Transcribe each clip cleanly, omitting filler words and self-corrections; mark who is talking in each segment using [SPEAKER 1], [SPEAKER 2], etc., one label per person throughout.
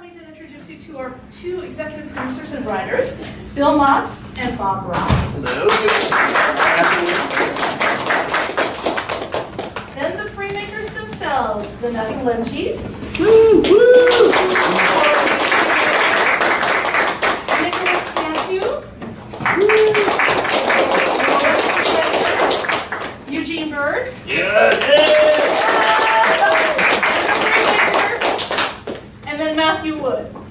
[SPEAKER 1] me to introduce you to our two executive producers and writers, Bill Motz and Bob Roth.
[SPEAKER 2] Hello.
[SPEAKER 1] Then the Freemakers themselves, Vanessa Lengies. Nicholas Cantu. Eugene Byrd. And then Matthew Wood. And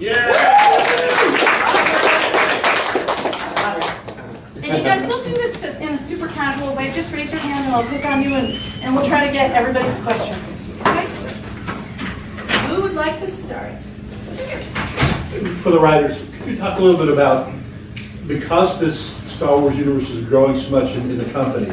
[SPEAKER 1] you guys, we'll do this in a super casual way. Just raise your hand and I'll click on you and we'll try to get everybody's questions. Okay? So who would like to start?
[SPEAKER 3] For the writers, could you talk a little bit about, because this Star Wars universe is growing so much in the company,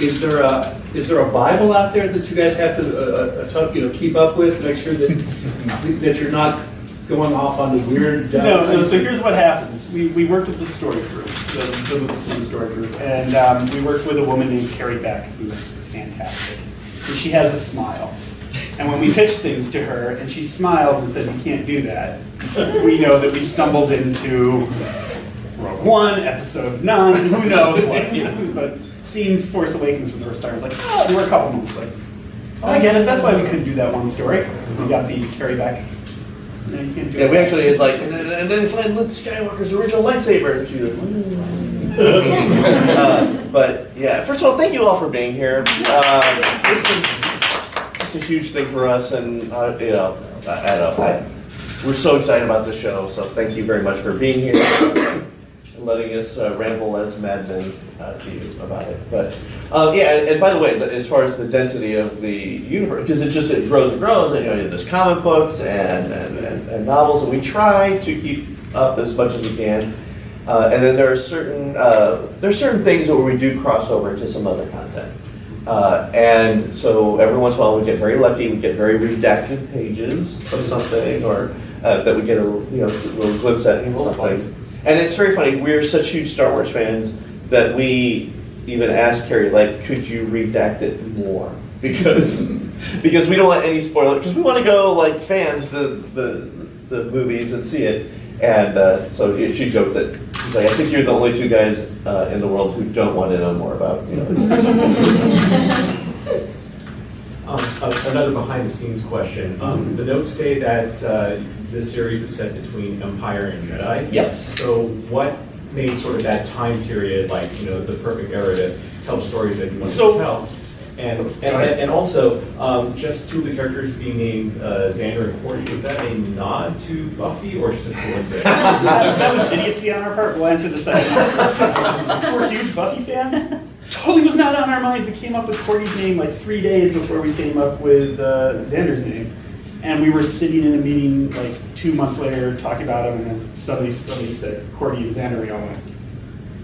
[SPEAKER 3] is there a Bible out there that you guys have to keep up with, make sure that you're not going off on the weird?
[SPEAKER 4] No. So here's what happens. We worked with the story group, the story group, and we worked with a woman named Carrie Beck, who was fantastic. And she has a smile. And when we pitch things to her, and she smiles and says, "You can't do that," we know that we've stumbled into Rogue One, Episode 9, who knows what. But seeing Force Awakens for the first time, I was like, oh, we're a couple months like, oh, I get it. That's why we couldn't do that one story. We got the Carrie Beck. No, you can't do it.
[SPEAKER 2] We actually had and then find Luke Skywalker's original lightsaber. And she was, but yeah, first of all, thank you all for being here. This is a huge thing for us, and we're so excited about this show. So thank you very much for being here and letting us ramble as madmen to you about it. But and by the way, as far as the density of the universe, because it grows and grows, and there's comic books and novels, and we try to keep up as much as we can. And then there are certain things where we do cross over into some other content. And so every once in a while we get very lucky, we get very redacted pages of something, or that we get a little glimpse at something. And it's very funny, we're such huge Star Wars fans that we even asked Carrie, could you redact it more? Because we don't want any spoiler, because we want to go like fans to the movies and see it. And so she joked that, she's like, I think you're the only two guys in the world who don't want to know more about,
[SPEAKER 5] Another behind-the-scenes question. The notes say that this series is set between Empire and Jedi.
[SPEAKER 2] Yes.
[SPEAKER 5] So what made sort of that time period, the perfect era to tell stories that you wanted to tell? And also, just two of the characters being named Zander and Kordi, was that a nod to Buffy or just a coincidence?
[SPEAKER 4] That was idiocy on our part. We'll answer the second one. We're huge Buffy fans. Totally was not on our mind. We came up with Kordi's name 3 days before we came up with Zander's name. And we were sitting in a meeting 2 months later talking about him, and then suddenly said Kordi and Zander, and we all went,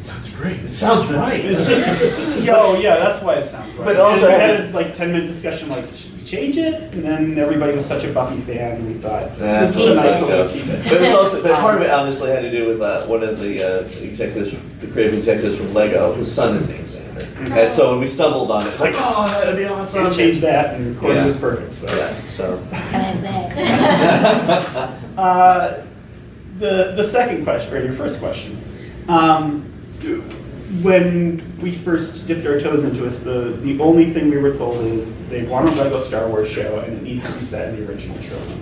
[SPEAKER 2] sounds great. It sounds right.
[SPEAKER 4] Yeah, that's why it sounds right.
[SPEAKER 2] But also,
[SPEAKER 4] we had a 10-minute discussion, should we change it? And then everybody was such a Buffy fan, and we thought, this is a nice way to keep it.
[SPEAKER 2] But part of it honestly had to do with one of the creative executives from Lego. His son is named Zander. Mm-hmm. And so when we stumbled on it, it's like, oh, that'd be awesome.
[SPEAKER 4] We changed that, and Kordi was perfect. So.
[SPEAKER 2] Yeah, so.
[SPEAKER 6] Can I say?
[SPEAKER 4] The second question, or your first question. When we first dipped our toes into this, the only thing we were told is they want a Lego Star Wars show and it needs to be set in the original trilogy.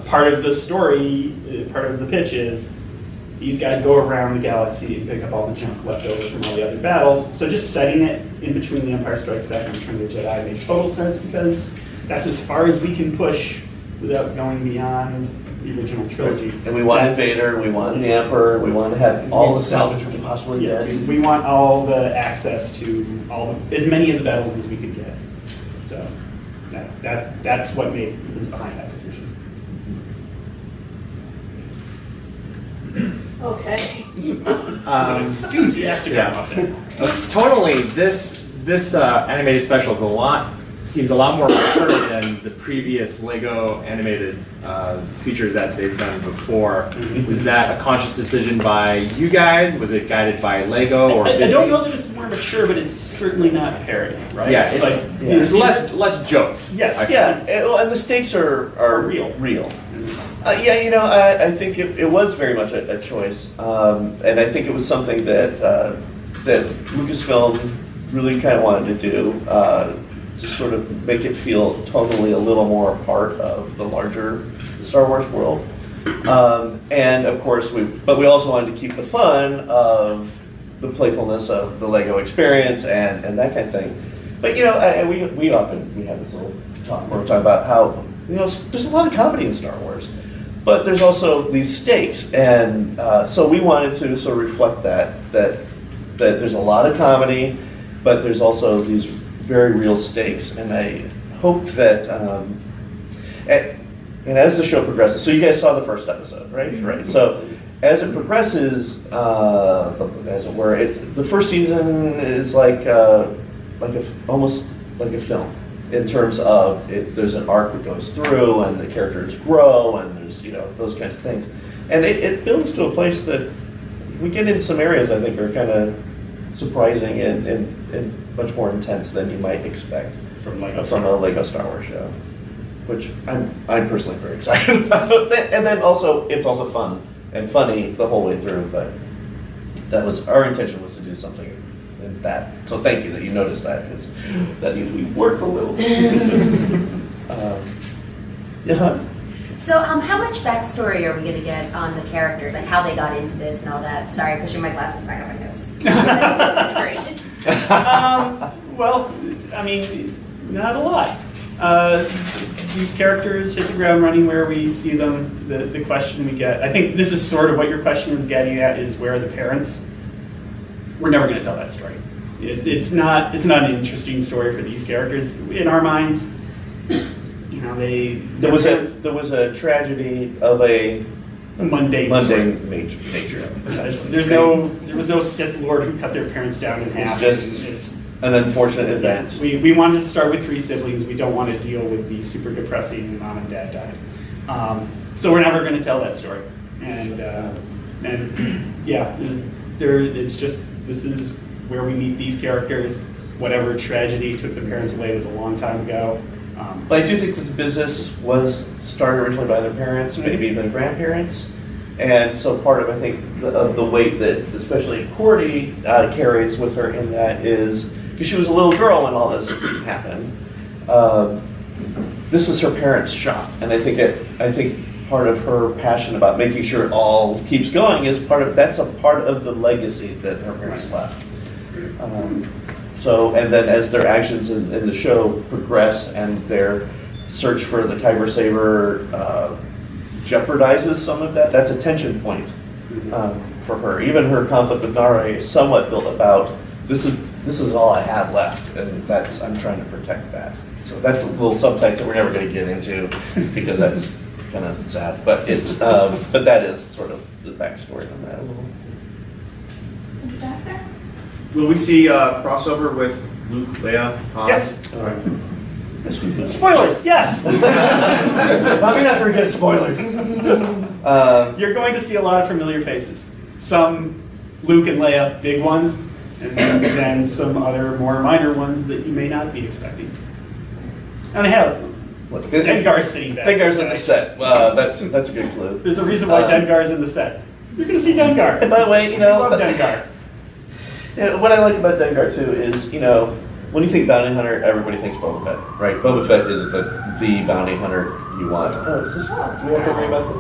[SPEAKER 4] Part of the story, part of the pitch is these guys go around the galaxy and pick up all the junk left over from all the other battles. So just setting it in between The Empire Strikes Back and Return of the Jedi made total sense because that's as far as we can push without going beyond the original trilogy.
[SPEAKER 2] And we wanted Vader, we wanted the Emperor, we wanted to have all the salvage we could possibly get.
[SPEAKER 4] We want all the access to as many of the battles as we could get. So that's what was behind that decision.
[SPEAKER 1] Okay.
[SPEAKER 4] Enthusiastic about that.
[SPEAKER 7] Totally, this animated special seems a lot more mature than the previous Lego animated features that they've done before. Mm-hmm. Was that a conscious decision by you guys? Was it guided by Lego or Disney?
[SPEAKER 4] I don't know that it's more mature, but it's certainly not parody, right?
[SPEAKER 7] Yeah, there's less jokes.
[SPEAKER 4] Yes.
[SPEAKER 2] And the stakes are
[SPEAKER 4] real.
[SPEAKER 2] Real. Yeah, I think it was very much a choice, and I think it was something that that Lucasfilm really kind of wanted to do to sort of make it feel totally a little more a part of the larger Star Wars world. And of course, we also wanted to keep the fun of the playfulness of the Lego experience and that kind of thing. But we have this little talk where we're talking about how there's a lot of comedy in Star Wars, but there's also these stakes, and so we wanted to sort of reflect that there's a lot of comedy, but there's also these very real stakes, and I hope that. And as the show progresses, so you guys saw the first episode, right? Right. So as it progresses, as it were, the first season is almost like a film in terms of there's an arc that goes through, and the characters grow, and there's those kinds of things, and it builds to a place that we get into some areas I think are kind of surprising and much more intense than you might expect from a Lego Star Wars show, which I'm personally very excited about. And then also it's also fun and funny the whole way through. But that was our intention, was to do something in that. So thank you that you noticed that, because that means we worked a little. Yeah.
[SPEAKER 6] So how much backstory are we going to get on the characters, like how they got into this and all that? Sorry, pushing my glasses back on my nose. That's great.
[SPEAKER 4] Well, I mean, not a lot. These characters hit the ground running where we see them. The question we get, I think this is sort of what your question is getting at, is where are the parents? We're never going to tell that story. It's not an interesting story for these characters in our minds.
[SPEAKER 2] There was a tragedy of a
[SPEAKER 4] mundane
[SPEAKER 2] nature.
[SPEAKER 4] There was no Sith Lord who cut their parents down in half.
[SPEAKER 2] It's an unfortunate event.
[SPEAKER 4] We wanted to start with 3 siblings. We don't want to deal with the super depressing mom and dad dying. So we're never going to tell that story. And yeah, it's just, this is where we meet these characters. Whatever tragedy took the parents away was a long time ago.
[SPEAKER 2] But I do think that the business was started originally by their parents, maybe even grandparents. And so part of, I think, the weight that especially Kordi carries with her in that is, because she was a little girl when all this happened, this was her parents' shop. And I think part of her passion about making sure it all keeps going is that's a part of the legacy that her parents left. So, and then as their actions in the show progress and their search for the Kyber Saber jeopardizes some of that, that's a tension point for her. Even her conflict with Nara is somewhat built about, this is all I have left, and I'm trying to protect that. So that's a little subtext that we're never going to get into, because that's kind of sad. But but that is sort of the backstory on that a little.
[SPEAKER 1] Back there?
[SPEAKER 8] Will we see crossover with Luke, Leia, Han?
[SPEAKER 4] Yes.
[SPEAKER 2] All right.
[SPEAKER 4] Spoilers, yes.
[SPEAKER 2] Probably not very good at spoilers.
[SPEAKER 4] You're going to see a lot of familiar faces. Some Luke and Leia, big ones, and then some other more minor ones that you may not be expecting. And I have Dengar's sitting back.
[SPEAKER 2] Dengar's in the set. That's a good clue.
[SPEAKER 4] There's a reason why Dengar's in the set. You're going to see Dengar.
[SPEAKER 2] And by the way,
[SPEAKER 4] I love Dengar.
[SPEAKER 2] What I like about Dengar too is, when you think bounty hunter, everybody thinks Boba Fett, right? Boba Fett is the bounty hunter you want. Oh, is this? Do we have to worry about this?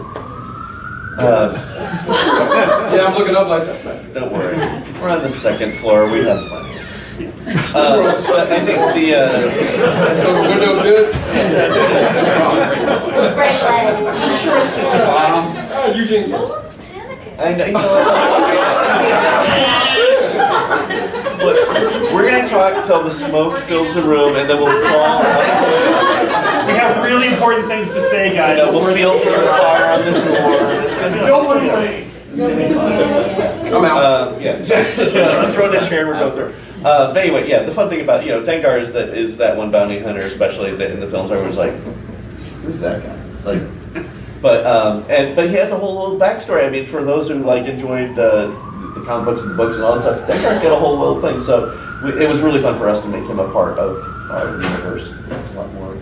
[SPEAKER 8] Yeah, I'm looking up like that's not.
[SPEAKER 2] Don't worry, we're on the second floor. We have plenty. But I think
[SPEAKER 8] So the window's good?
[SPEAKER 6] Great leg.
[SPEAKER 1] Sure, it's just a
[SPEAKER 8] Eugene
[SPEAKER 1] No
[SPEAKER 8] first.
[SPEAKER 1] one's panicking.
[SPEAKER 2] I know. We're gonna talk until the smoke fills the room, and then we'll crawl up.
[SPEAKER 4] We have really important things to say, guys.
[SPEAKER 2] We'll feel for the fire on the door. It's gonna be
[SPEAKER 4] Nobody leave.
[SPEAKER 8] I'm out.
[SPEAKER 2] Yeah, we're throwing a chair and we're going through. But anyway, yeah, the fun thing about Dengar is that one bounty hunter, especially in the films, everyone's like, who's that guy? Like, but he has a whole little backstory. I mean, for those who enjoyed the comic books and the books and all that stuff, Dengar's got a whole little thing. So it was really fun for us to make him a part of our universe. A lot more.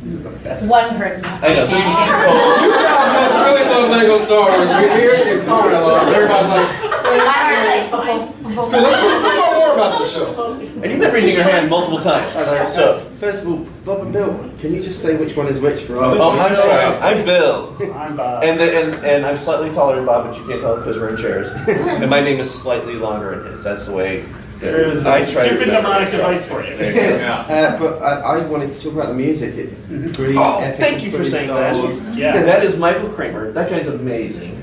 [SPEAKER 4] This is the best.
[SPEAKER 6] One person has to.
[SPEAKER 2] I know, this is
[SPEAKER 9] You guys must really love Lego Star Wars. We hear it comment a lot. Everybody's like,
[SPEAKER 6] My heart says boom.
[SPEAKER 9] let's talk more about the show.
[SPEAKER 2] And you've been raising your hand multiple times. So,
[SPEAKER 10] First of all, Bob and Bill, can you just say which one is which for us?
[SPEAKER 2] oh, I'm sorry. I'm Bill.
[SPEAKER 4] I'm Bob.
[SPEAKER 2] And I'm slightly taller than Bob, but you can't tell because we're in chairs. And my name is slightly longer than his. That's the way.
[SPEAKER 4] There's
[SPEAKER 2] I
[SPEAKER 4] a
[SPEAKER 2] try to
[SPEAKER 4] stupid
[SPEAKER 2] remember.
[SPEAKER 4] mnemonic device for you.
[SPEAKER 10] But I wanted to talk about the music. It's pretty
[SPEAKER 2] Oh,
[SPEAKER 10] epic.
[SPEAKER 2] thank you for
[SPEAKER 10] pretty
[SPEAKER 2] saying
[SPEAKER 10] Star
[SPEAKER 2] that.
[SPEAKER 10] Wars.
[SPEAKER 4] Yeah.
[SPEAKER 2] That is Michael Kramer. That guy's amazing.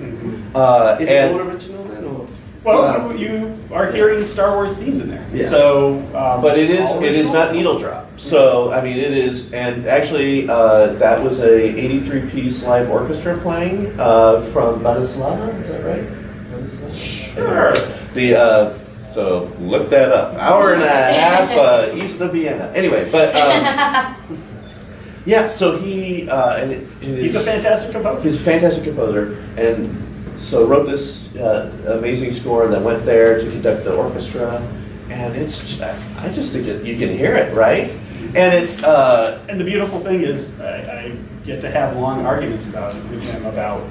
[SPEAKER 10] Is it
[SPEAKER 2] And-
[SPEAKER 10] all original then, or?
[SPEAKER 4] Well, you are hearing Star Wars themes in there.
[SPEAKER 10] Yeah.
[SPEAKER 4] So,
[SPEAKER 2] But it is
[SPEAKER 4] all
[SPEAKER 2] it is
[SPEAKER 4] original?
[SPEAKER 2] not needle drop. So I mean it is, and actually that was a 83-piece live orchestra playing from Bratislava. Is that right?
[SPEAKER 4] Sure.
[SPEAKER 2] The so look that up. Hour and a half east of Vienna. Anyway, but yeah. So he and it
[SPEAKER 4] He's
[SPEAKER 2] is,
[SPEAKER 4] a fantastic composer.
[SPEAKER 2] he's a fantastic composer, and so wrote this amazing score that went there to conduct the orchestra, and it's I just think you can hear it, right? And it's
[SPEAKER 4] And the beautiful thing is, I get to have long arguments about it with him about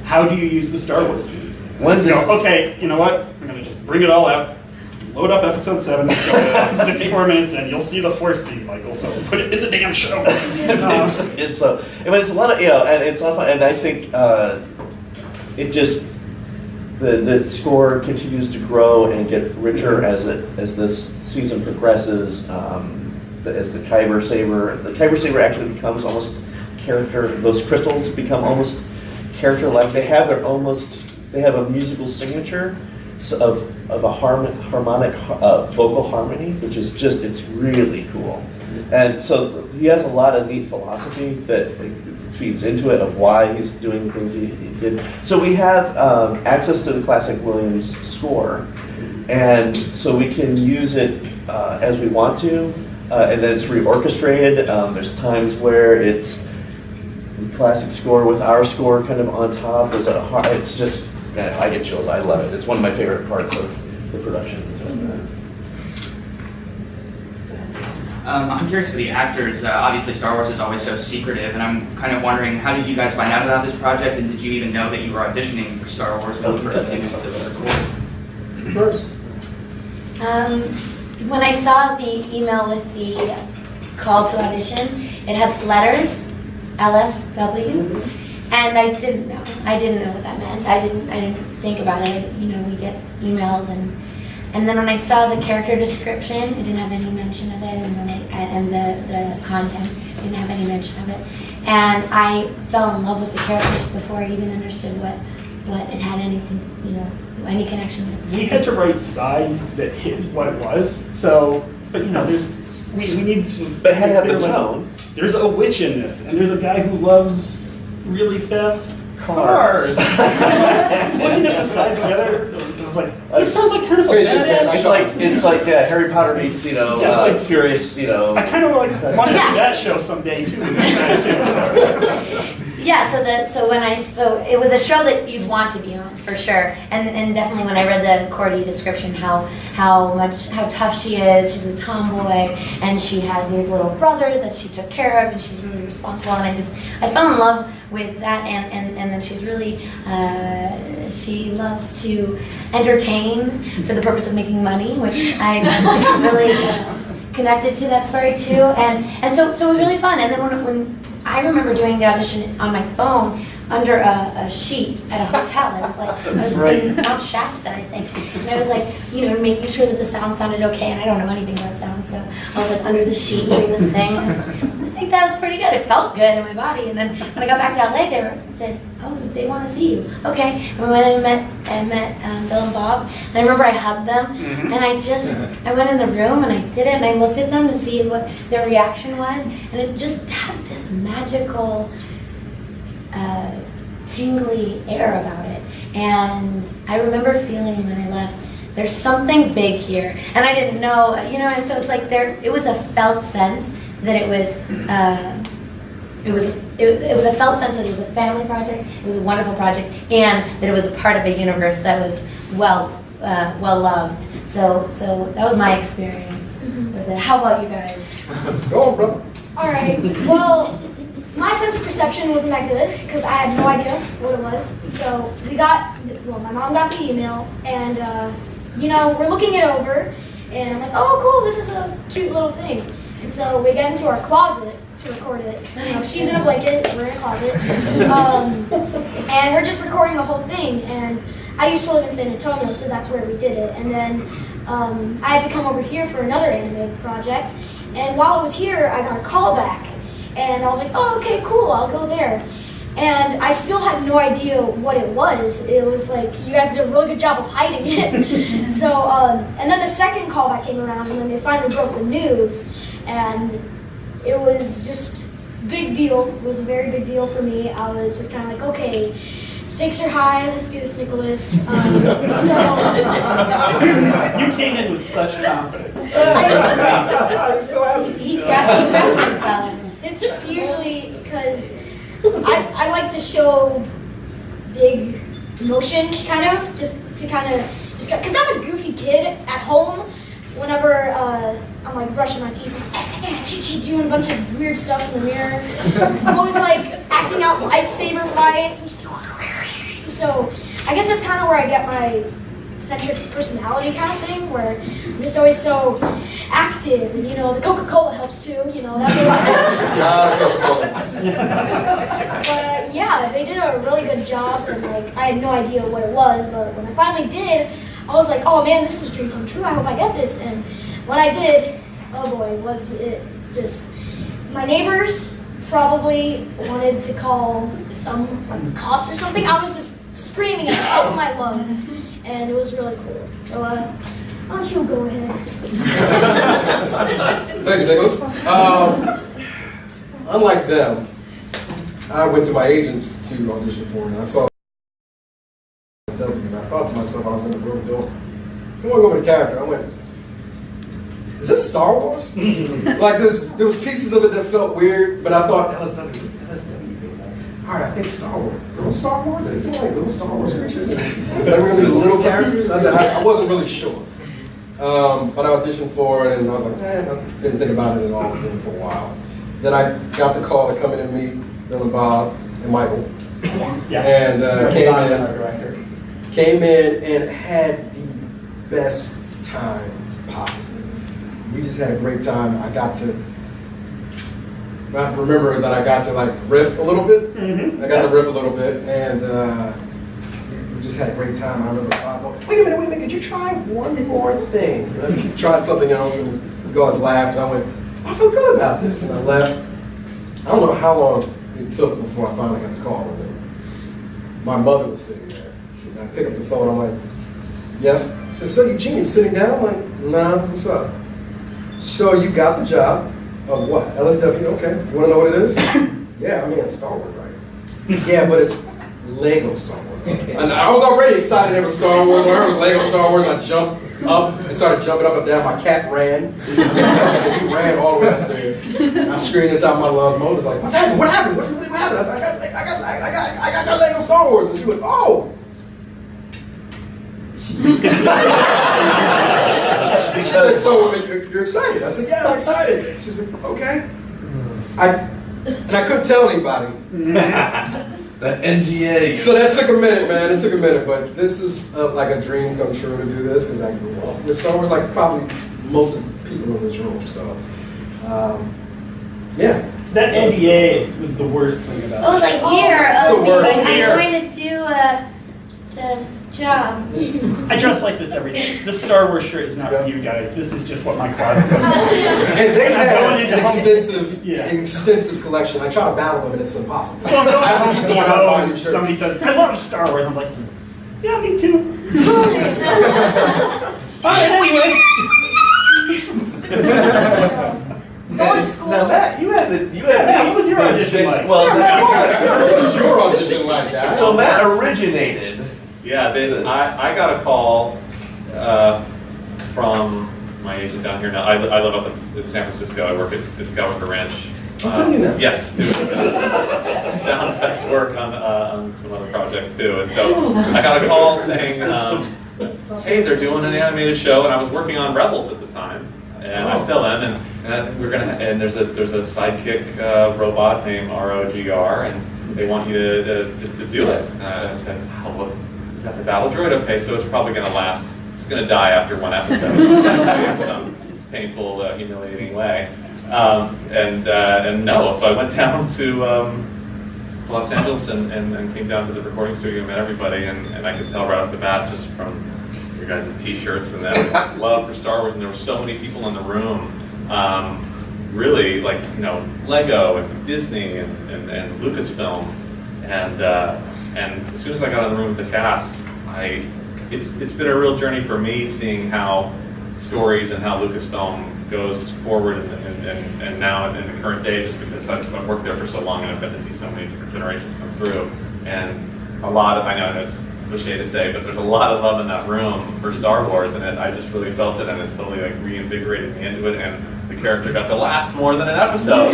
[SPEAKER 4] how do you use the Star Wars theme.
[SPEAKER 2] When
[SPEAKER 4] You
[SPEAKER 2] does-
[SPEAKER 4] know, okay, you know what? I'm going to just bring it all out. Load up episode 7, go 54 minutes, and you'll see the Force theme, Michael. So put it in the damn show.
[SPEAKER 2] it's I mean it's a lot of and it's a lot of fun, and I think it just the score continues to grow and get richer as this season progresses. As the Kyber Saber actually becomes almost character. Those crystals become almost character-like. They have a musical signature of a harmonic vocal harmony, which is just it's really cool. And so he has a lot of neat philosophy that feeds into it of why he's doing the things he did. So we have access to the classic Williams score, and so we can use it as we want to, and then it's reorchestrated. There's times where it's the classic score with our score kind of on top. It's just, man, I get chilled. I love it. It's one of my favorite parts of the production.
[SPEAKER 11] I'm curious for the actors. Obviously, Star Wars is always so secretive, and I'm kind of wondering, how did you guys find out about this project, and did you even know that you were auditioning for Star Wars when you first came into the record?
[SPEAKER 9] First.
[SPEAKER 6] When I saw the email with the call to audition, it had letters, LSW, and I didn't know. I didn't know what that meant. I didn't think about it. You know, we get emails and then when I saw the character description, it didn't have any mention of it, and the content didn't have any mention of it. And I fell in love with the characters before I even understood what it had anything, you know, any connection with.
[SPEAKER 4] We had to write sides that hit what it was. So, but you know, we need to.
[SPEAKER 2] But it had to have the
[SPEAKER 4] like,
[SPEAKER 2] tone.
[SPEAKER 4] There's a witch in this, and there's a guy who loves really fast cars. Looking at the sides together, it was like, this sounds like kind of a
[SPEAKER 9] Spacious
[SPEAKER 4] badass
[SPEAKER 9] man.
[SPEAKER 2] It's
[SPEAKER 4] show.
[SPEAKER 2] like Harry Potter meets
[SPEAKER 4] Yeah, like-
[SPEAKER 2] Furious, you know.
[SPEAKER 4] I kind of like want to
[SPEAKER 6] Yeah.
[SPEAKER 4] do that show someday too. with these guys, too.
[SPEAKER 6] Yeah, so it was a show that you'd want to be on for sure, and definitely when I read the Kordi description, how tough she is. She's a tomboy, and she had these little brothers that she took care of, and she's really responsible. And I fell in love with that, and then she's really she loves to entertain for the purpose of making money, which I really connected to that story too, and so it was really fun. And then when I remember doing the audition on my phone under a sheet at a hotel. I was in Mount Shasta, I think. And I was like, you know, making sure that the sound sounded okay. And I don't know anything about sound, so I was like under the sheet doing this thing. And I was like, I think that was pretty good. It felt good in my body. And then when I got back to LA, they said, oh, they want to see you. Okay. And we went and met Bill and Bob. And I remember I hugged them. And I went in the room and I did it. And I looked at them to see what their reaction was. And it just had this magical, tingly air about it. And I remember feeling when I left, there's something big here. And I didn't know, you know, and so it's like it was a felt sense that it was a felt sense that it was a family project, it was a wonderful project, and that it was a part of a universe that was well loved. So that was my experience with it. How about you guys?
[SPEAKER 9] Go on, brother.
[SPEAKER 12] All right. Well, my sense of perception wasn't that good because I had no idea what it was. So my mom got the email, and we're looking it over, and I'm like, oh, cool, this is a cute little thing. And so we get into our closet to record it. She's in a blanket, we're in a closet, and we're just recording the whole thing. And I used to live in San Antonio, so that's where we did it. And then I had to come over here for another animated project. And while I was here, I got a call back. And I was like, oh, okay, cool, I'll go there. And I still had no idea what it was. It was like, you guys did a really good job of hiding it. So, and then the second callback came around, and then they finally broke the news. And it was just big deal. It was a very big deal for me. I was just kind of like, okay, stakes are high, let's do this, Nicholas.
[SPEAKER 4] You came in with such confidence.
[SPEAKER 6] He grabbed himself.
[SPEAKER 12] It's usually because I like to show big emotion, kind of, just because I'm a goofy kid at home. Whenever I'm like brushing my teeth, doing a bunch of weird stuff in the mirror. I'm always like acting out lightsaber fights. So I guess that's kind of where I get my eccentric personality kind of thing, where I'm just always so active, and the Coca-Cola helps too, But yeah, they did a really good job, and I had no idea what it was, but when I finally did, I was like, oh man, this is a dream come true, I hope I get this. And when I did, oh boy, was it just, my neighbors probably wanted to call some cops or something. I was just screaming at the top of my lungs, and it was really cool. So why don't you go ahead?
[SPEAKER 9] Thank you, Nicholas. Unlike them, I went to my agents to audition for it, and I saw and I thought to myself, I was in the room doing, going over the character, I went, is this Star Wars? Like there was pieces of it that felt weird, but I thought LSW is LSW. All right, I think Star Wars. Little Star Wars? Like little Star Wars creatures? Like really little characters? I said, I wasn't really sure. But I auditioned for it, and I was like, I didn't think about it at all for a while. Then I got the call to come in and meet Bill and Bob and Michael.
[SPEAKER 4] Yeah.
[SPEAKER 9] And came in and had the best time possible. We just had a great time. What I remember is that I got to riff a little bit. Mm-hmm. I got to riff a little bit, and we just had a great time. I remember Bob going, wait a minute, could you try one more thing? And I tried something else, and you guys laughed, and I went, I feel good about this, and I left. I don't know how long it took before I finally got the call. My mother was sitting there. And I pick up the phone, I'm like, yes? She said, so Eugene, you sitting down? I'm like, nah, what's up? So you got the job of what? LSW, okay. You want to know what it is? Yeah, I mean, it's Star Wars, right? Yeah, but it's Lego Star Wars. And I was already excited it was Star Wars. When I heard it was Lego Star Wars, I jumped up and started jumping up and down. My cat ran. He ran all the way upstairs. I screamed at the top of my lungs. Mom was like, what's happening? What happened? What happened? I said, I got Lego Star Wars. And she went, oh. She said, so you're excited? I said, yeah, I'm excited. She said, okay. And I couldn't tell anybody.
[SPEAKER 2] That NDA.
[SPEAKER 9] So that took a minute, man. It took a minute, but this is like a dream come true to do this because I grew up with Star Wars, like probably most of the people in this room. So, yeah.
[SPEAKER 4] That NDA was the worst thing about it.
[SPEAKER 6] I was like, here,
[SPEAKER 9] I'm
[SPEAKER 6] going to do the job.
[SPEAKER 4] I dress like this every day. This Star Wars shirt is not for you guys. This is just what my closet goes for.
[SPEAKER 9] And they have an extensive collection. I try to battle them, and it's impossible.
[SPEAKER 4] So I have to keep going out buying new shirts. Somebody says, I love Star Wars. I'm like, yeah, me too.
[SPEAKER 9] Anyway.
[SPEAKER 12] Going to school.
[SPEAKER 2] Now Matt, what
[SPEAKER 4] was your audition like?
[SPEAKER 2] Well,
[SPEAKER 9] what was your audition like, that?
[SPEAKER 2] So Matt originated.
[SPEAKER 5] Yeah, I got a call from my agent down here now. I live up in San Francisco. I work at Skywalker Ranch.
[SPEAKER 9] Do you know?
[SPEAKER 5] Yes, doing sound effects work on some other projects too. And so I got a call saying, hey, they're doing an animated show, and I was working on Rebels at the time.
[SPEAKER 13] and I still am. And we're gonna and there's a sidekick robot named ROGR, and they want you to do it. And I said, wow, what, is that the battle droid? Okay, so it's probably gonna last. It's gonna die after one episode in some painful, humiliating way. And no, so I went down to Los Angeles and came down to the recording studio and met everybody, and I could tell right off the bat just from your guys' t-shirts and that love for Star Wars, and there were so many people in the room, really like, Lego and Disney and Lucasfilm, and as soon as I got in the room with the cast, it's been a real journey for me seeing how stories and how Lucasfilm goes forward and now in the current day, just because I've worked there for so long and I've been to see so many different generations come through, and a lot of, I know it's cliche to say, but there's a lot of love in that room for Star Wars, and I just really felt it, and it totally like reinvigorated me into it, and the character got to last more than an episode.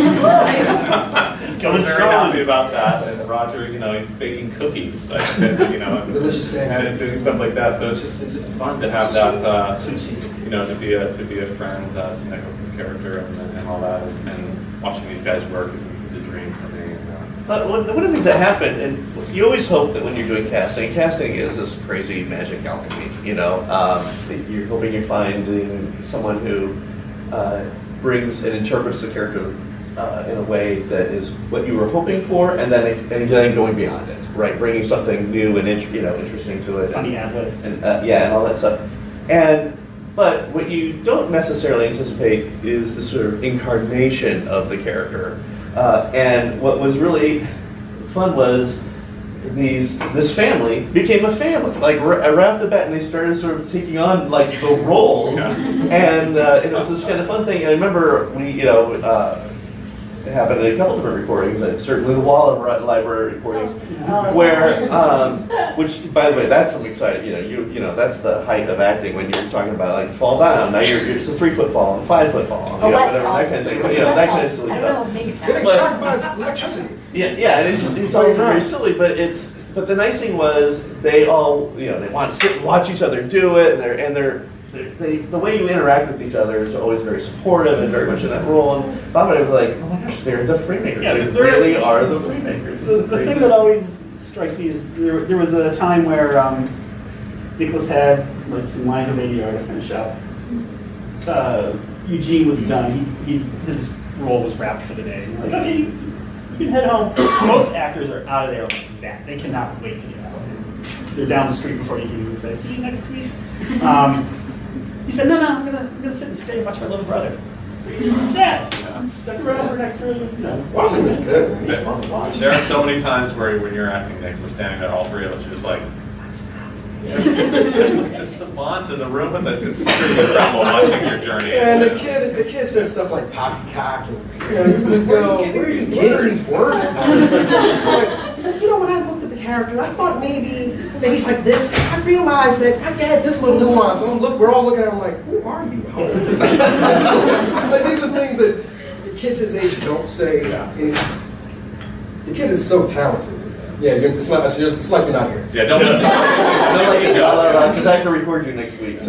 [SPEAKER 13] So I'm very happy about that, and Roger, he's baking cookies,
[SPEAKER 9] delicious,
[SPEAKER 13] and doing stuff like that, so it's just fun to have that, to be a friend to Nicholas's character and all that, and watching these guys work is a dream for me.
[SPEAKER 2] One of the things that happened, and you always hope that when you're doing casting is this crazy magic alchemy, you're hoping you're finding someone who brings and interprets the character in a way that is what you were hoping for, and then going beyond it, right? Bringing something new and interesting to it.
[SPEAKER 4] Funny ad-libs.
[SPEAKER 2] And all that stuff. But what you don't necessarily anticipate is the sort of incarnation of the character. And what was really fun was this family became a family. Like right off the bat, and they started sort of taking on like the roles, and it was this kind of fun thing. And I remember it happened in a couple different recordings, and certainly the Wall of Library recordings, where, which by the way, that's some exciting. That's the height of acting when you're talking about like fall down. Now it's a 3-foot fall and a 5-foot fall, whatever that kind of thing. That kind of silly stuff.
[SPEAKER 9] Getting shocked by electricity.
[SPEAKER 2] Yeah, and it's always very silly, but the nice thing was they all they want to sit and watch each other do it, and the way you interact with each other is always very supportive and very much in that role. And Bob and I were like, oh my gosh, they're the Freemakers.
[SPEAKER 4] Yeah,
[SPEAKER 2] they really are the Freemakers.
[SPEAKER 4] The thing that always strikes me is there was a time where Nicholas had like some lines of ADR to finish out. Eugene was done. His role was wrapped for the day. Like, okay, you can head home. Most actors are out of there like that. They cannot wait to get out. They're down the street before you can even say, see you next week. He said, no, I'm gonna sit and stay and watch my little brother. He just sat, stuck around for an extra,
[SPEAKER 9] Watching is good, man. It's fun to watch.
[SPEAKER 13] There are so many times where when you're acting, Nick, we're standing there, all three of us are just like, there's like this savant in the room that's extremely incredible watching your journey.
[SPEAKER 9] And the kid says stuff like poppycock, and you just go, where are you getting these words from? He's like, when I looked at the character, I thought maybe that he's like this. I realized that I had this little nuance. And we're all looking at him like, who are you? But these are things that the kids his age don't say. The kid is so talented. Yeah, it's like you're not here.
[SPEAKER 13] Yeah, don't listen.
[SPEAKER 2] Because I have to record you next week. So,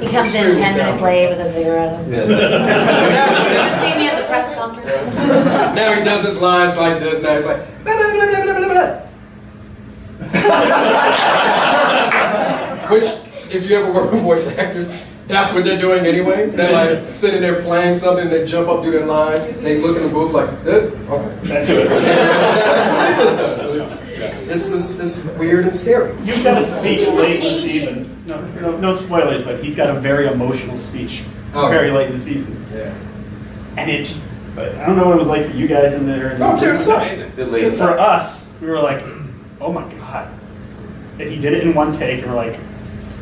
[SPEAKER 6] He comes in 10 minutes late with a cigarette. Did you see me at the press conference?
[SPEAKER 9] Now he does his lines like this. Now he's like, blah, blah, blah, blah, blah, blah, blah. Which, if you ever work with voice actors, that's what they're doing anyway. They're like sitting there playing something, they jump up, do their lines, they look in the booth like, okay. That's what Nicholas does. So it's weird and scary.
[SPEAKER 4] You've got a speech late in the season. No spoilers, but he's got a very emotional speech very late in the season.
[SPEAKER 9] Yeah.
[SPEAKER 4] And it just, I don't know what it was like for you guys in there.
[SPEAKER 9] It's
[SPEAKER 4] amazing. For us, we were like, oh my God. And he did it in one take, and we're like,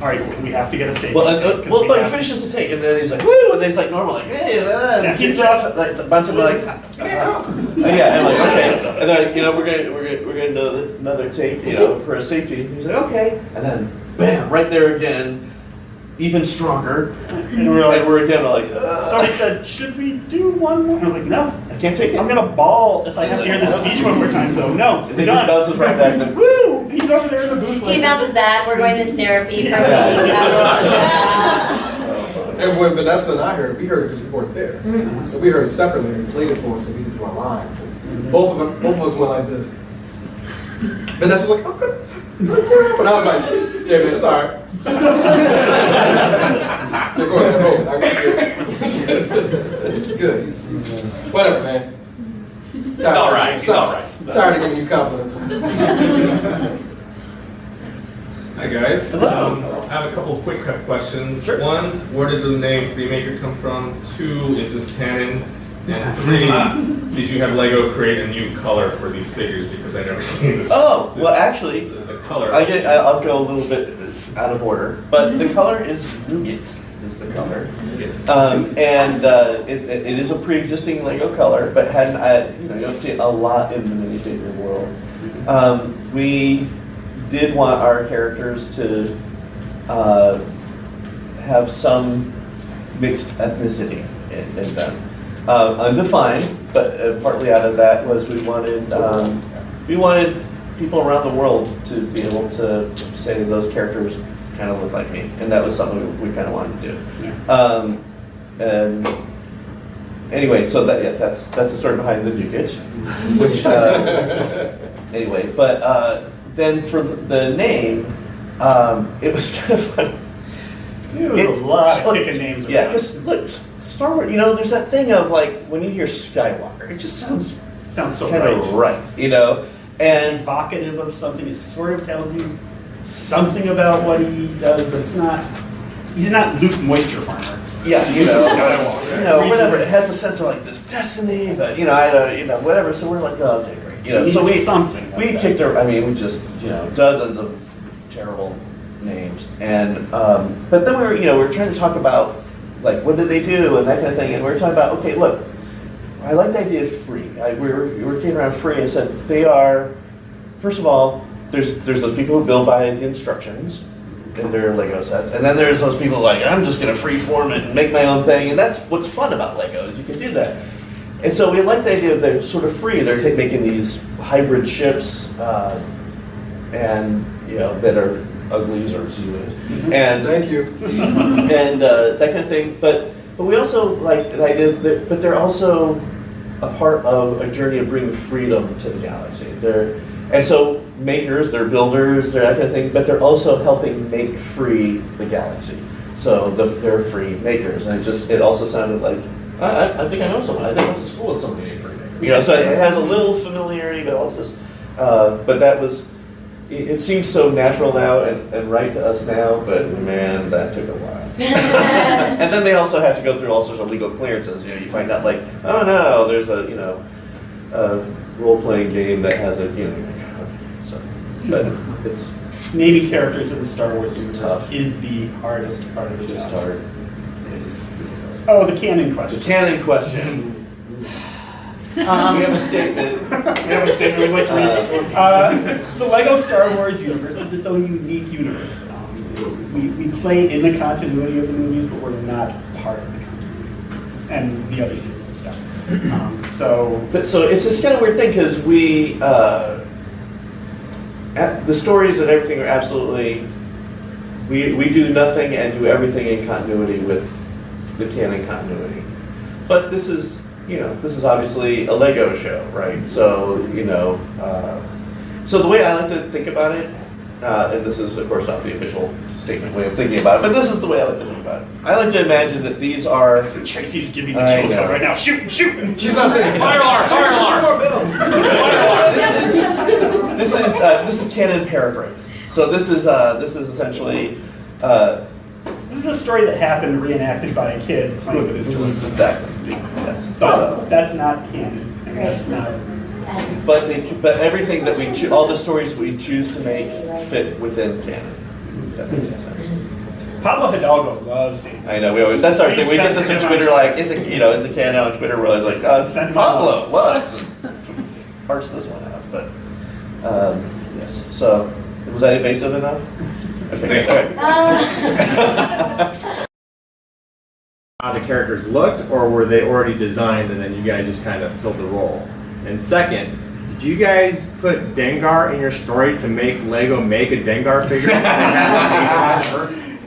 [SPEAKER 4] all right, we have to get a save.
[SPEAKER 2] Well, he finishes the take, and then he's like, woo, and he's like normal, like, hey, and he's off, like a bunch of like, yeah, and like, okay, and then we're gonna do another take, for a safety. And he's like, okay, and then bam, right there again, even stronger, and we're again like.
[SPEAKER 4] Somebody said, should we do one more? I was like, no,
[SPEAKER 2] I can't take it.
[SPEAKER 4] I'm gonna bawl if I have to hear the speech one more time. So no,
[SPEAKER 2] and then he just bounces right back. Then woo,
[SPEAKER 4] he's over there in the booth.
[SPEAKER 6] He bounces back. We're going to therapy for weeks.
[SPEAKER 9] And when Vanessa and I heard it, we heard it because we weren't there. So we heard it separately and played it for us so we could do our lines. And both of us went like this. Vanessa was like, oh, good. And I was like, yeah, man, it's all right. Yeah, go ahead, roll it. I got it. It's good. He's whatever, man.
[SPEAKER 5] It's all right. It's all right.
[SPEAKER 9] Tired of giving you compliments.
[SPEAKER 14] Hi guys.
[SPEAKER 3] Hello.
[SPEAKER 14] I have a couple of quick questions. Sure. One, where did the name Freemaker come from? 2, is this canon? And 3, did you have Lego create a new color for these figures? Because I've never seen this.
[SPEAKER 2] Oh, well, actually,
[SPEAKER 14] the color.
[SPEAKER 2] I'll go a little bit out of order, but the color is nougat. Is the color, it is a pre-existing Lego color, but you don't see it a lot in the minifigure world. We did want our characters to have some mixed ethnicity in them. Undefined, but partly out of that was we wanted people around the world to be able to say that those characters kind of look like me, and that was something we kind of wanted to do.
[SPEAKER 4] Yeah.
[SPEAKER 2] And anyway, so that's the story behind the nougat, which anyway, but then for the name, it was kind of fun.
[SPEAKER 4] There was a lot of kicking names around.
[SPEAKER 2] Yeah, because look, Star Wars, there's that thing of like when you hear Skywalker, it just sounds
[SPEAKER 4] so
[SPEAKER 2] kind of right,
[SPEAKER 4] and
[SPEAKER 2] and
[SPEAKER 4] it's evocative of something. It sort of tells you something about what he does, but it's not. He's not Luke Moisture Farmer.
[SPEAKER 2] Yeah, whatever. It has a sense of like this destiny, but I don't, whatever. So we're like, oh, okay, great. So we kicked her. I mean, we just dozens of terrible names, and but then we were trying to talk about like what did they do and that kind of thing, and we were talking about okay, look, I like the idea of free. We were kicking around free and said they are, first of all, there's those people who build by the instructions in their Lego sets, and then there's those people like I'm just gonna free form it and make my own thing, and that's what's fun about Lego is you can do that. And so we like the idea of they're sort of free. They're making these hybrid ships, and that are uglies or Zulus, and
[SPEAKER 9] thank you,
[SPEAKER 2] and that kind of thing. But we also like the idea that, but they're also a part of a journey of bringing freedom to the galaxy. And so makers, they're builders, they're that kind of thing, but they're also helping make free the galaxy. So they're free makers, and it also sounded like I think I know someone. I think I went to school with somebody named Freemaker. So it has a little familiarity, but also, but that was. It seems so natural now and right to us now, but man, that took a while. And then they also have to go through all sorts of legal clearances. You find out like, oh no, there's a role-playing game that has a so, but it's
[SPEAKER 4] naming characters in the Star Wars universe is the hardest part of the job.
[SPEAKER 2] Just hard.
[SPEAKER 4] Oh, the canon question.
[SPEAKER 2] The canon question. We have a statement.
[SPEAKER 4] We'd like to read. The Lego Star Wars universe is its own unique universe. We play in the continuity of the movies, but we're not part of the continuity and the other series and stuff. So
[SPEAKER 2] it's just kind of weird thing because we the stories and everything are absolutely we do nothing and do everything in continuity with the canon continuity, but this is obviously a Lego show, right? So so the way I like to think about it, and this is of course not the official statement way of thinking about it, but this is the way I like to think about it. I like to imagine that these are.
[SPEAKER 4] Tracy's giving the kill code right now. Shoot!
[SPEAKER 9] She's not there.
[SPEAKER 14] Fire alarm! Fire alarm!
[SPEAKER 2] This is canon paraphrase. So this is essentially.
[SPEAKER 4] This is a story that happened reenacted by a kid playing with his toys.
[SPEAKER 2] Exactly. Yes.
[SPEAKER 4] But that's not canon. And that's not.
[SPEAKER 2] But everything that all the stories we choose to make fit within canon. That makes sense.
[SPEAKER 4] Pablo Hidalgo loves dancing.
[SPEAKER 2] I know that's our thing. We get this on Twitter like it's a canon on Twitter. We're like Pablo loves. Parse this one out, but yes. So was that invasive enough? Okay.
[SPEAKER 7] How the characters looked, or were they already designed and then you guys just kind of filled the role? And second, did you guys put Dengar in your story to make Lego make a Dengar figure?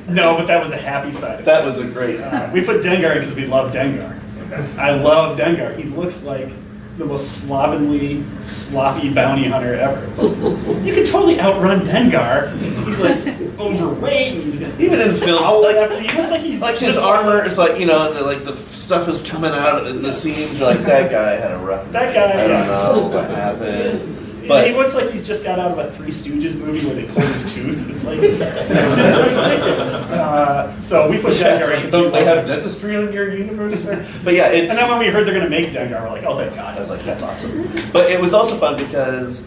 [SPEAKER 4] No, but that was a happy side effect.
[SPEAKER 2] That was a great.
[SPEAKER 4] We put Dengar because we love Dengar. I love Dengar. He looks like the most slovenly, sloppy bounty hunter ever. It's like, you can totally outrun Dengar. He's like overweight. And he's
[SPEAKER 2] Even in films,
[SPEAKER 4] he looks like he's
[SPEAKER 2] like his armor is like, the stuff is coming out in the seams. You're like, that guy had a rough.
[SPEAKER 4] That guy.
[SPEAKER 2] I don't know what happened.
[SPEAKER 4] But he looks like he's just got out of a Three Stooges movie where they pulled his tooth. It's like, it's ridiculous. So we put Dengar in.
[SPEAKER 2] Don't they have dentistry on your universe? But yeah, it's.
[SPEAKER 4] And then when we heard they're going to make Dengar, we're like, oh, thank God. I was like, that's awesome.
[SPEAKER 2] But it was also fun because,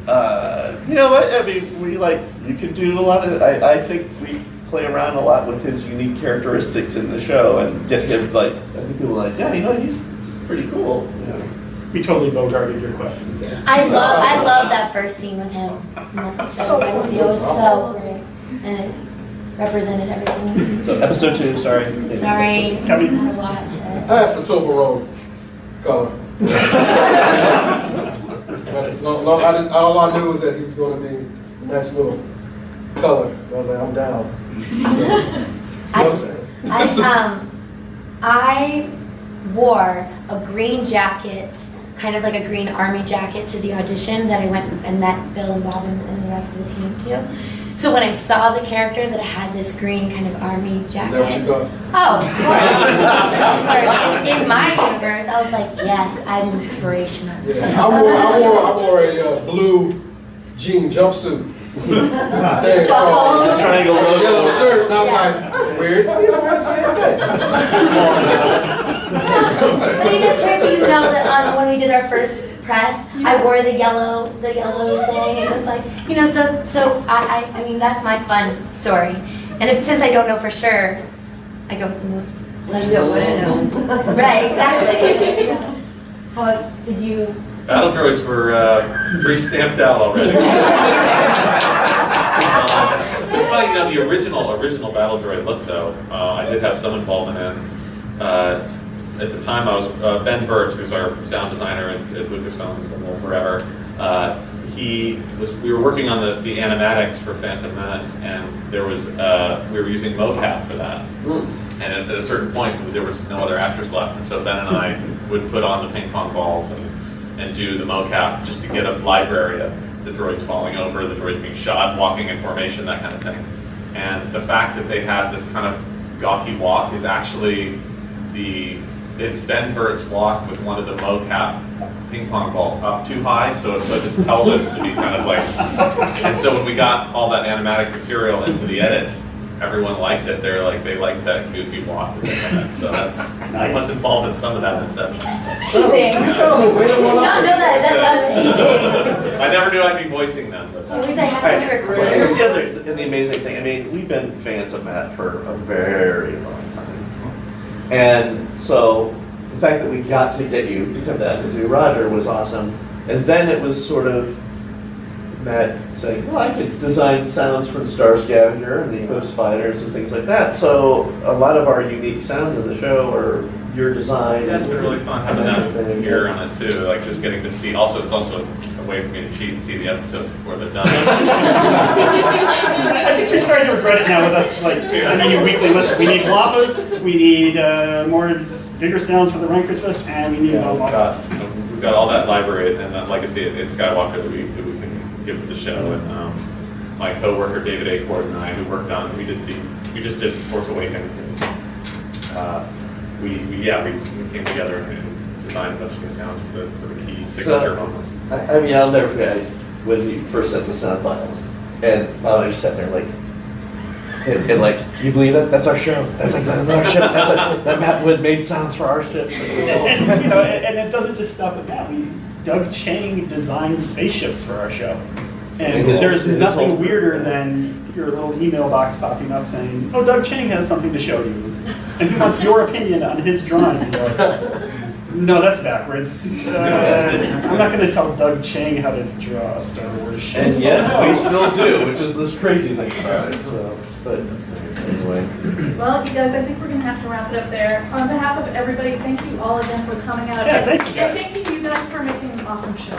[SPEAKER 2] you know what? I mean, you could do a lot of. I think we play around a lot with his unique characteristics in the show and get him I think people were like, yeah, he's pretty cool. Yeah.
[SPEAKER 4] We totally bogarted your question.
[SPEAKER 6] I love that first scene with him. So fancy. It was so great, and it represented everything.
[SPEAKER 2] So episode 2, sorry.
[SPEAKER 6] Sorry, I had to watch it.
[SPEAKER 9] I asked for Toblerone color. All I knew was that he was going to be a nice little color. I was like, I'm down.
[SPEAKER 6] I wore a green jacket, kind of like a green army jacket, to the audition that I went and met Bill and Bob and the rest of the team too. So when I saw the character that had this green kind of army jacket,
[SPEAKER 9] is that what you got?
[SPEAKER 6] Oh, in my universe, I was like, yes, I'm inspirational.
[SPEAKER 9] Yeah. I wore a blue jean jumpsuit.
[SPEAKER 6] Oh.
[SPEAKER 2] Triangle logo.
[SPEAKER 9] Yellow shirt, and I was like, that's weird. He's wearing the same thing.
[SPEAKER 6] But even Tracy, you know that when we did our first press, I wore the yellow thing. It was like, so I mean, that's my fun story. And since I don't know for sure, I go with the most legible. Right, exactly. How did you?
[SPEAKER 13] Battle droids were pre-stamped out already. It's funny, the original battle droid Lutzo, I did have some involvement in. At the time, I was Ben Byrd, who's our sound designer at Lucasfilm, who's been there forever. We were working on the animatics for Phantom Menace, and there was we were using mocap for that. And at a certain point, there was no other actors left, and so Ben and I would put on the ping pong balls and do the mocap just to get a library of the droids falling over, the droids being shot, walking in formation, that kind of thing. And the fact that they had this kind of gawky walk is actually it's Ben Byrd's walk with one of the mocap ping pong balls up too high, so it's like his pelvis to be kind of like. And so when we got all that animatic material into the edit, everyone liked it. They liked that goofy walk. So that's I was involved in some of that inception.
[SPEAKER 6] Amazing. That's amazing.
[SPEAKER 13] I never knew I'd be voicing them. But
[SPEAKER 6] I wish I had to record.
[SPEAKER 2] Here's the amazing thing. I mean, we've been fans of Matt for a very long time, and so the fact that we got to get you to come down to do Roger was awesome. And then it was sort of Matt saying, well, I could design sounds for the Star Scavenger and the Ghost Fighters and things like that. So a lot of our unique sounds in the show are your design.
[SPEAKER 13] Yeah, it's been really fun having that here on it too. Like just getting to see. Also, it's also a way for me to cheat and see the episodes before they're done.
[SPEAKER 4] I think you're starting to regret it now with us, sending you weekly lists. We need Wappas, we need bigger sounds for the Rankers Fest, and we need
[SPEAKER 13] we've got all that library, and like I say, it's Skywalker that we can give to the show. And my co-worker David A. Kordi and I, who worked on, we just did Force Awakens, and we came together and designed a bunch of new sounds for the key signature moments.
[SPEAKER 2] I mean, I'll never forget when we first sent the sound files, and I just sat there and can you believe that? That's our show. That's our ship. That Matt Wood made sounds for our ship.
[SPEAKER 4] And it doesn't just stop at that. Doug Chang designed spaceships for our show. And there's nothing weirder than your little email box popping up saying, oh, Doug Chang has something to show you. And he wants your opinion on his drawings. And you're like, no, that's backwards. I'm not going to tell Doug Chang how to draw a Star Wars show.
[SPEAKER 2] And yet, we still do, which is this crazy thing about it. So, but anyway.
[SPEAKER 1] Well, you guys, I think we're going to have to wrap it up there. On behalf of everybody, thank you all again for coming out.
[SPEAKER 4] Yeah, thank you guys.
[SPEAKER 1] And thank you guys for making an awesome show.